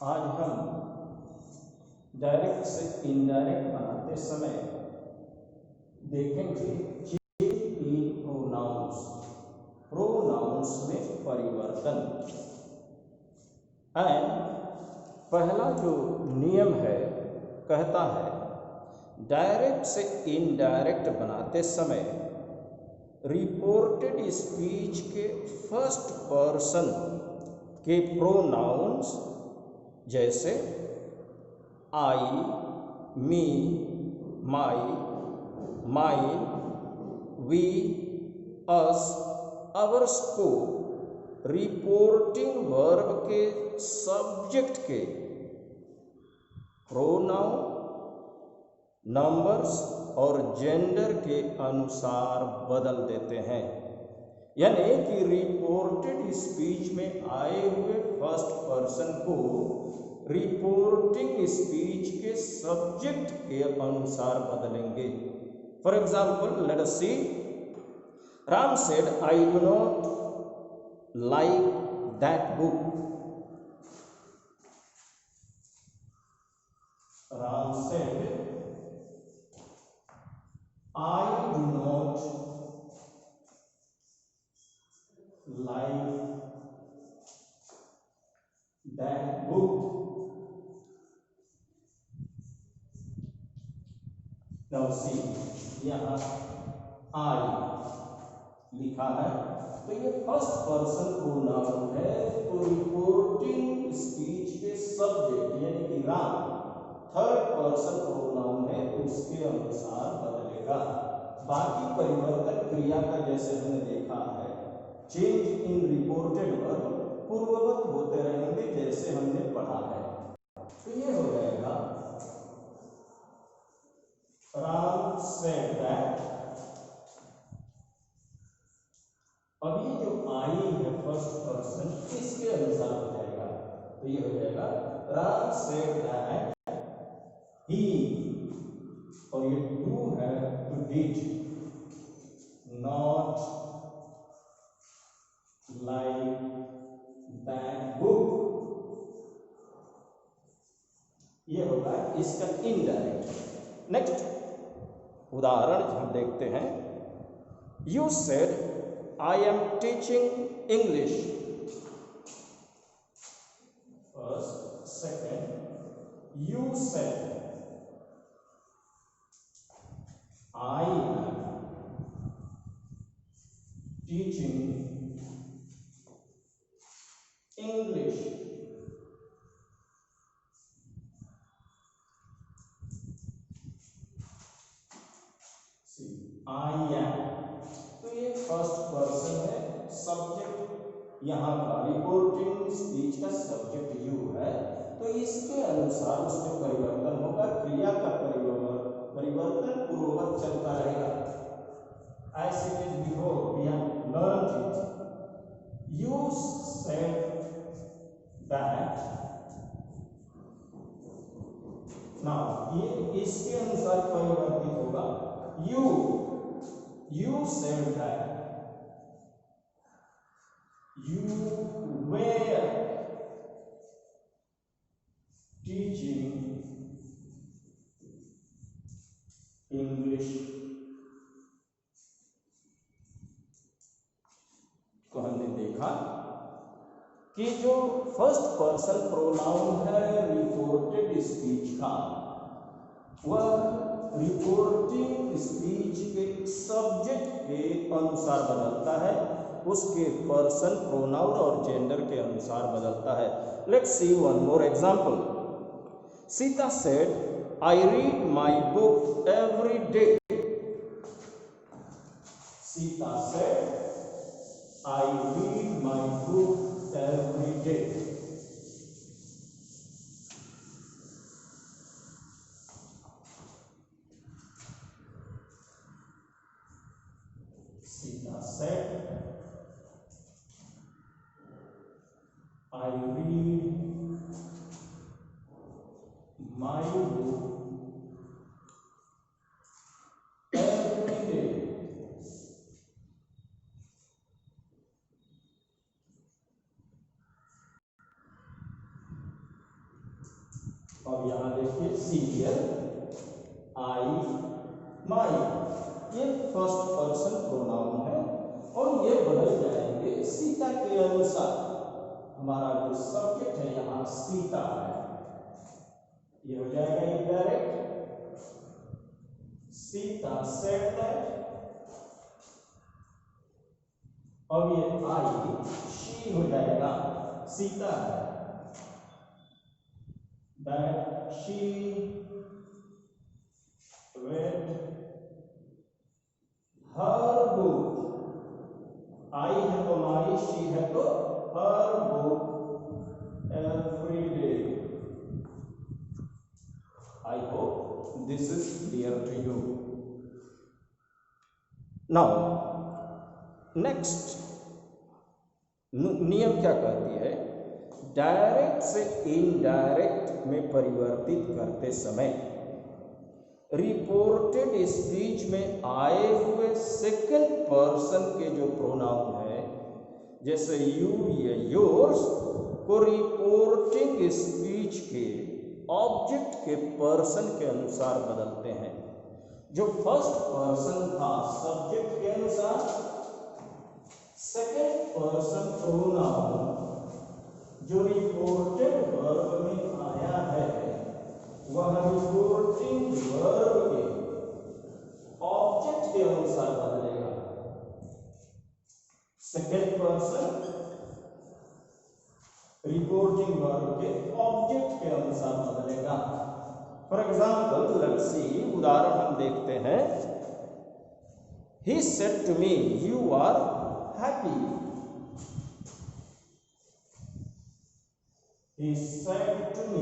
आज हम डायरेक्ट से इनडायरेक्ट बनाते समय देखेंगे चेंज इन प्रोनाउंस, प्रोनाउंस में परिवर्तन। एंड पहला जो नियम है कहता है डायरेक्ट से इनडायरेक्ट बनाते समय रिपोर्टेड स्पीच के फर्स्ट पर्सन के प्रोनाउंस जैसे आई, मी, माई, माइन, वी, अस, अवर्स को रिपोर्टिंग वर्ब के सब्जेक्ट के प्रोनाउन, नंबर्स और जेंडर के अनुसार बदल देते हैं। यानी कि रिपोर्टेड स्पीच में आए हुए फर्स्ट पर्सन को रिपोर्टिंग स्पीच के सब्जेक्ट के अनुसार बदलेंगे। For example let us see, Ram said I do not like that book. Ram said I do not like that book. Now see, यहाँ I लिखा है तो ये फर्स्ट पर्सन प्रोनाउन है, तो रिपोर्टिंग स्पीच के सब्जेक्ट यानी कि राम थर्ड पर्सन प्रोनाउन है तो उसके अनुसार बदलेगा। बाकी परिवर्तन क्रिया का जैसे हमने देखा है चेंज इन रिपोर्टेड वर्ब पूर्ववत होते रहेंगे जैसे हमने पढ़ा है। तो ये हो जाएगा राम सेड दैट। अब ये जो आई है फर्स्ट पर्सन इसके अनुसार हो जाएगा, तो ये हो जाएगा राम सेड दैट ही, और ये टू है to did not like that book. ये होगा इसका इनडायरेक्ट। नेक्स्ट उदाहरण हम देखते हैं, you said I am teaching English. First, second, you said I am teaching English. See, I am, तो ये फर्स्ट पर्सन है, सब्जेक्ट यहाँ का रिपोर्टिंग स्पीच का सब्जेक्ट यू है, तो इसके अनुसार उसमें परिवर्तन होगा, क्रिया का परिवर्तन पूर्ववत चलता रहेगा। As it is before, we have learned it. You said that. Now, ये इसके अनुसार परिवर्तित होगा। You said that. You were teaching English. तो हमने देखा कि जो फर्स्ट पर्सन प्रोनाउन है रिपोर्टेड स्पीच का, वह रिपोर्टिंग स्पीच के सब्जेक्ट के अनुसार बदलता है, उसके पर्सन प्रोनाउन और जेंडर के अनुसार बदलता है। Let's see one more example. Sita said I read my book every day. Sita said I read my book every day. Sita said, I read my book every day. और यहां देखिए सीरियल आई माई, ये first person pronoun है और ये बदल जाएंगे सीता के अनुसार। हमारा जो सब्जेक्ट है यहां सीता है, ये हो जाएगा इनडायरेक्ट, सीता सेड दैट। अब ये आई शी हो जाएगा, सीता है, that she read her book, आई है तो माई, शी है तो her book every day। I hope this is clear to you. Now next नियम क्या कहती है, डायरेक्ट से इनडायरेक्ट में परिवर्तित करते समय रिपोर्टेड स्पीच में आए हुए सेकंड पर्सन के जो प्रोनाउन है, जैसे यू या योर्स, को रिपोर्टिंग स्पीच के ऑब्जेक्ट के पर्सन के अनुसार बदलते हैं। जो फर्स्ट पर्सन था सब्जेक्ट के अनुसार, सेकंड पर्सन प्रोनाउन जो रिपोर्टेड वर्ब में आया है वह रिपोर्टिंग वर्ब के ऑब्जेक्ट के अनुसार बदलेगा। सेकंड पर्सन रिपोर्टिंग वर्ब के ऑब्जेक्ट के अनुसार बदलेगा। फॉर एग्जाम्पल लेट्स सी, उदाहरण हम देखते हैं, he said to me you are happy, he said to me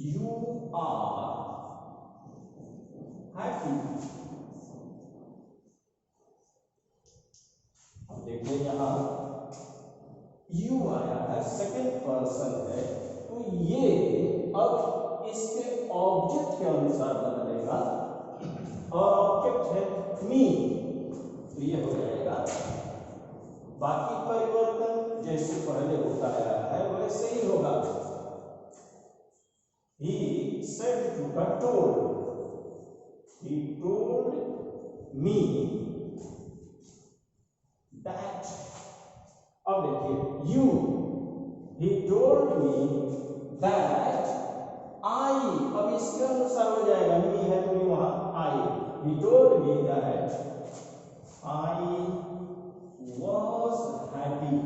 you are happy। अब देखिए यहां you आया है, सेकंड पर्सन है, तो ये अब इसके ऑब्जेक्ट के अनुसार बदलेगा और ऑब्जेक्ट है मी, तो ये हो जाएगा। बाकी परिवर्तन जैसे पहले होता आया है वैसे ही होगा। He said to her, he told me that, अब देखिए you, he told me that I, अब इसके अनुसार हो जाएगा, me है तो वहां I, he told me that I was happy,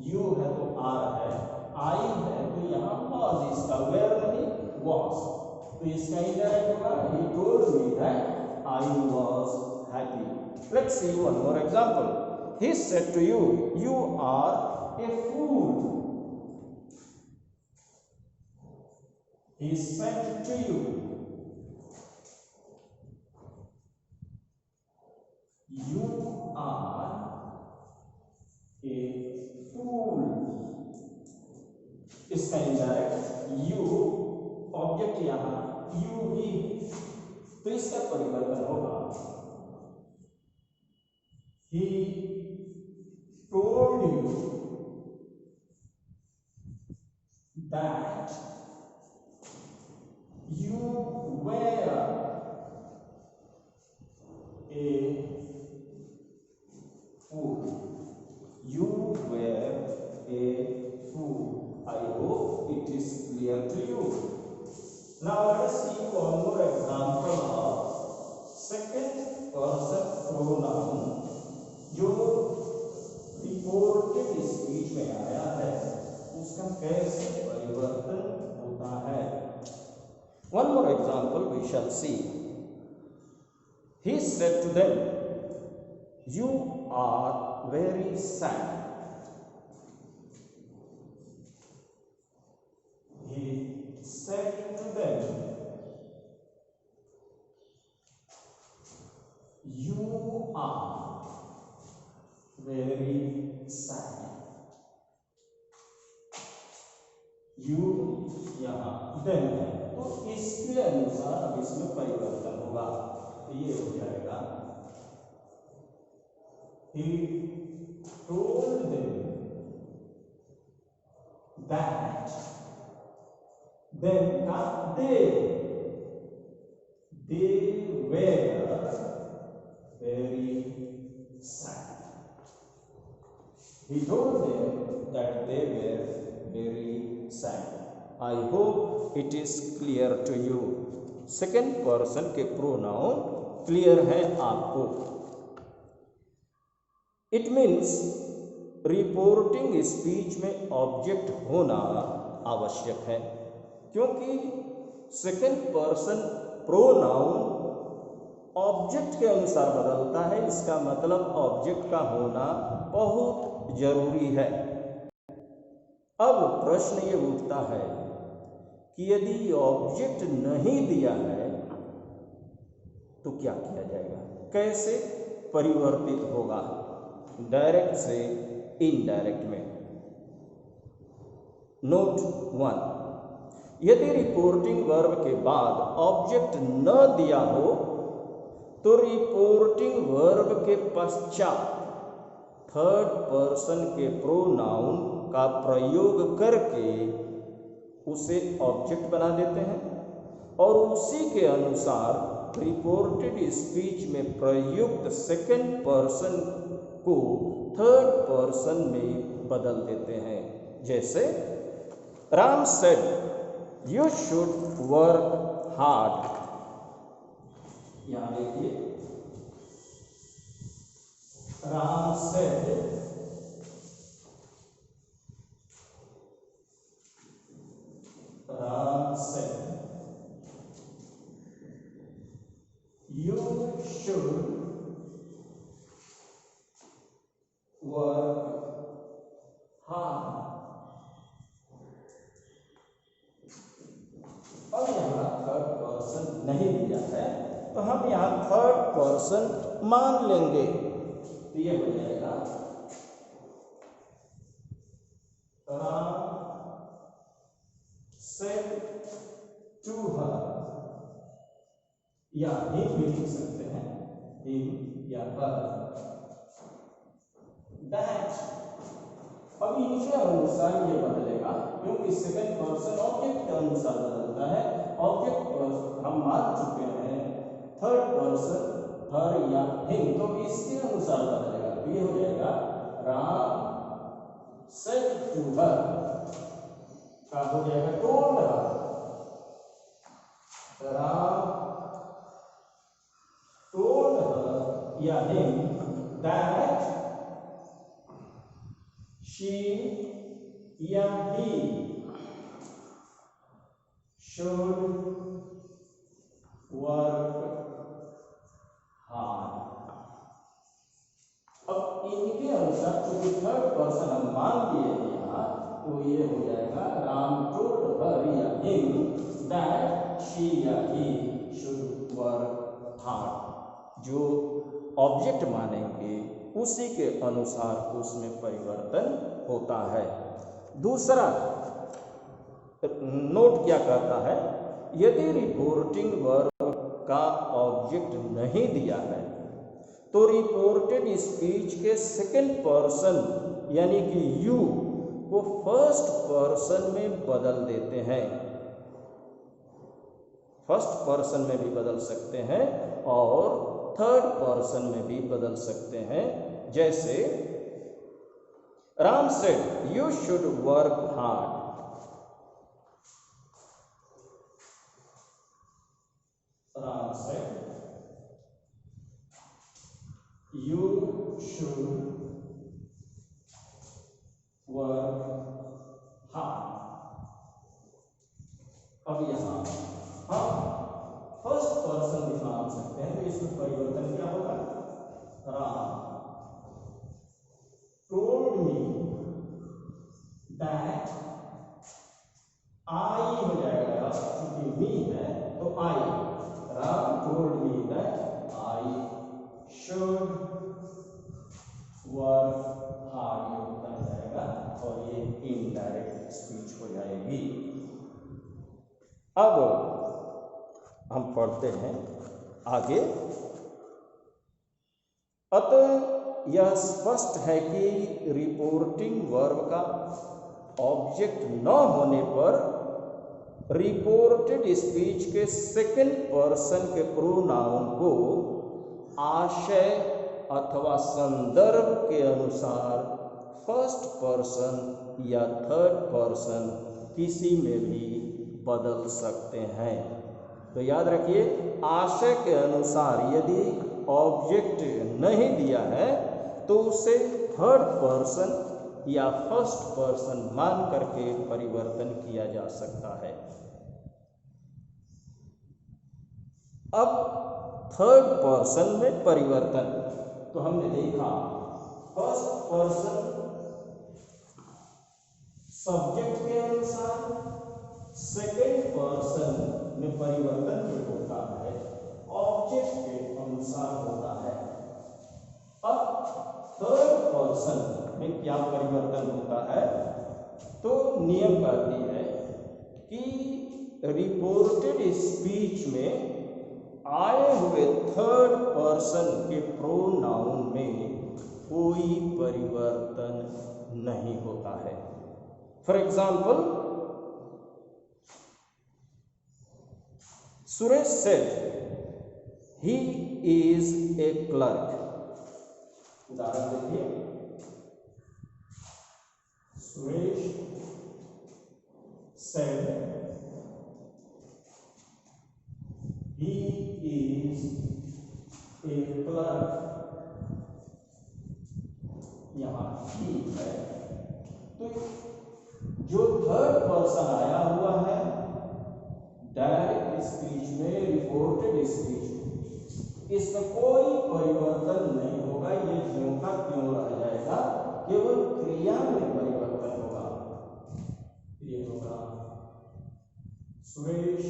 you है तो are है, I है तो यहाँ was, इसका where नहीं was, तो इसका indirect होगा, he told me that I was happy। Let's see one more example, he said to you you are a fool, he said to you you are a fool, इसका indirect you, object यहां you ही, तो इसका परिवर्तन होगा, he told you that you were a fool, you were a fool। I hope it is clear to you. Now let us see one more example of second person pronoun जो reported speech में आया है उसका कैसे परिवर्तन होता है। One more example we shall see. He said to them, you are very sad, he said to them you are very sad, you यहाँ then है तो इसके अनुसार अब इसमें परिवर्तन होगा, तो ये हो जाएगा he told them that, then they were very sad. He told them that they were very sad. I hope it is clear to you. Second person के प्रोनाउन क्लियर है आपको. इट मीन्स रिपोर्टिंग स्पीच में object होना आवश्यक है, क्योंकि second person pronoun object के अनुसार बदलता है. इसका मतलब ऑब्जेक्ट का होना बहुत जरूरी है. अब प्रश्न ये उठता है कि यदि ऑब्जेक्ट नहीं दिया है तो क्या किया जाएगा, कैसे परिवर्तित होगा डायरेक्ट से इनडायरेक्ट में. नोट 1, यदि रिपोर्टिंग वर्ब के बाद ऑब्जेक्ट न दिया हो तो रिपोर्टिंग वर्ब के पश्चात थर्ड पर्सन के प्रोनाउन का प्रयोग करके उसे ऑब्जेक्ट बना देते हैं और उसी के अनुसार रिपोर्टेड स्पीच में प्रयुक्त सेकेंड पर्सन को थर्ड पर्सन में बदल देते हैं. जैसे Ram said you should work hard. यहां देखिए, Ram said you should work hard. अब यहाँ थर्ड पर्सन नहीं दिया है तो हम यहाँ थर्ड पर्सन मान लेंगे. तो ये हो जाएगा राम said to her, या him भी लिख सकते हैं, him या her, that. अब इनके अनुसार ये बदलेगा क्योंकि सेकंड पर्सन ऑब्जेक्ट के अनुसार बदलता है. ऑब्जेक्ट हम मान चुके हैं थर्ड पर्सन हर या हिम, तो इसके अनुसार बदलेगा. तो ये हो जाएगा राम said to her का हो जाएगा told her. Ram told her या him that she या he should work hard. अब इनके अनुसार चूंकि थर्ड पर्सन हम मान लिए यहाँ, तो ये हो जाएगा राम told her या him that she या he should work hard. जो ऑब्जेक्ट मानेंगे उसी के अनुसार उसमें परिवर्तन होता है. दूसरा नोट क्या कहता है, यदि रिपोर्टिंग वर्ब का ऑब्जेक्ट नहीं दिया है तो रिपोर्टेड स्पीच के सेकंड पर्सन यानी कि यू को फर्स्ट पर्सन में बदल देते हैं. फर्स्ट पर्सन में भी बदल सकते हैं और थर्ड पर्सन में भी बदल सकते हैं. जैसे Ram said you should work hard. Ram said you should work hard. अब यहां हम फर्स्ट पर्सन भी मान सकते हैं, तो इसमें परिवर्तन क्या होगा, Ram told me that I हो जाएगा, क्योंकि मी है तो I. Ram told me that I should work hard. ये बन जाएगा और ये इनडायरेक्ट स्पीच हो जाएगी. अब हम पढ़ते हैं आगे. अतः यह स्पष्ट है कि रिपोर्टिंग वर्ब का ऑब्जेक्ट न होने पर रिपोर्टेड स्पीच के सेकंड पर्सन के प्रोनाउन को आशय अथवा संदर्भ के अनुसार फर्स्ट पर्सन या थर्ड पर्सन किसी में भी बदल सकते हैं। तो याद रखिए, आशय के अनुसार यदि ऑब्जेक्ट नहीं दिया है तो उसे थर्ड पर्सन या फर्स्ट पर्सन मान करके परिवर्तन किया जा सकता है। अब थर्ड पर्सन में परिवर्तन तो हमने देखा, फर्स्ट पर्सन सब्जेक्ट के अनुसार, सेकंड पर्सन में परिवर्तन जो होता है ऑब्जेक्ट के अनुसार होता है। अब थर्ड पर्सन में क्या परिवर्तन होता है? तो नियम कहती है कि रिपोर्टेड स्पीच में आए हुए थर्ड पर्सन के प्रोनाउन में कोई परिवर्तन नहीं होता है। For example, Suresh said he is a clerk. उदाहरण देखिए, Suresh said he is a clerk. यहां ही है तो जो थर्ड पर्सन आया हुआ है डायरेक्ट स्पीच में, रिपोर्टेड स्पीच में, इसमें कोई परिवर्तन नहीं होगा। ये ज्यों का त्यों रह जाएगा, केवल क्रिया में परिवर्तन होगा। ये होगा Suresh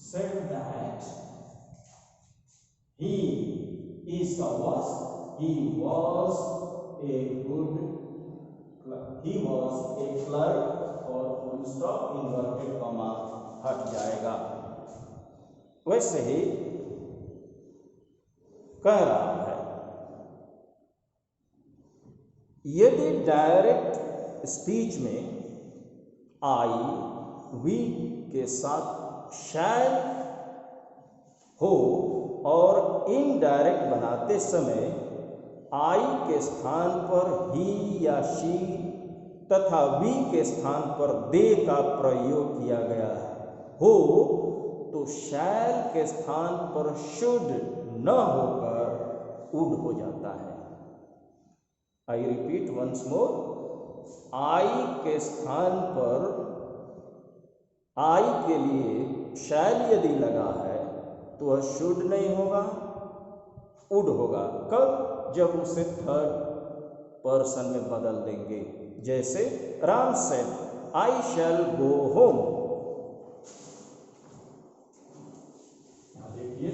said that he is का was, he was a good clerk, he was a clerk और full stop inverted comma हट जाएगा। वैसे ही कह रहा है, यदि डायरेक्ट स्पीच में आई वी के साथ शैल हो और इनडायरेक्ट बनाते समय आई के स्थान पर ही या शी तथा वी के स्थान पर दे का प्रयोग किया गया हो तो शैल के स्थान पर शुड न होकर वुड हो जाता है। आई रिपीट वंस मोर, आई के स्थान पर आई के लिए शैल यदि लगा है तो वह शुड नहीं होगा, वुड होगा। कब? जब उसे थर्ड पर्सन में बदल देंगे। जैसे Ram said I shall go home. देखिए,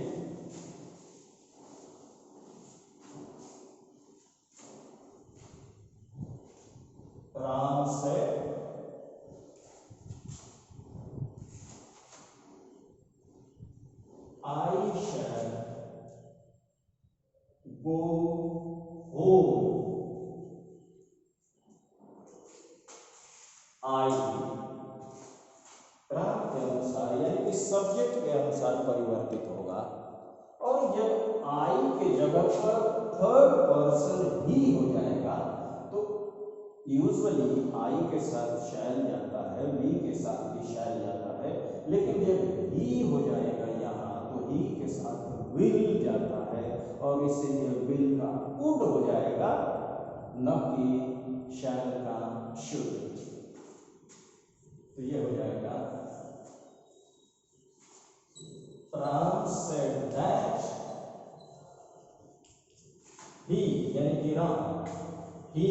Ram said I shall go home. I Ram के अनुसार यानी कि सब्जेक्ट के अनुसार परिवर्तित होगा। और जब आई के जगह पर थर्ड पर्सन ही हो जाएगा तो यूजुअली आई के साथ शैल जाता है, वी के साथ भी शैल जाता है, लेकिन जब ही हो जाएगा यहाँ तो ही के साथ विल जाता है और इसीलिए विल का वुड हो जाएगा, न कि शैल का शुड। तो ये हो जाएगा राम सेड दैट ही, यानी कि राम ही,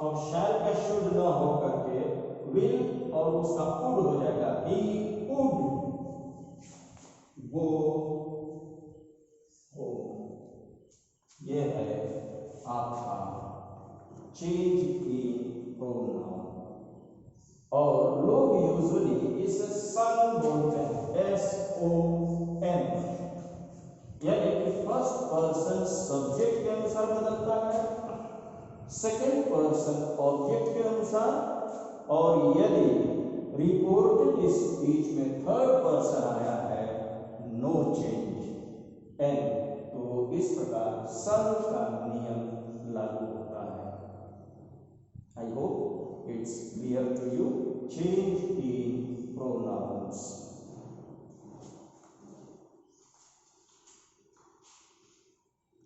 और शैल का शुड न हो करके विल और उसका वुड हो जाएगा, ही वुड गो होम। ये है आपका चेंज इन प्रोनाउन। और लोग यूजुअली इसे सन बोलते हैं, SON, यानी कि अनुसार बदलता है, सेकंड पर्सन ऑब्जेक्ट के अनुसार, और यदि रिपोर्टेड स्पीच में थर्ड पर्सन आया है, नो चेंज एन, तो इस प्रकार सन का नियम लागू होता है। I hope it's clear to you. Change in pronounce.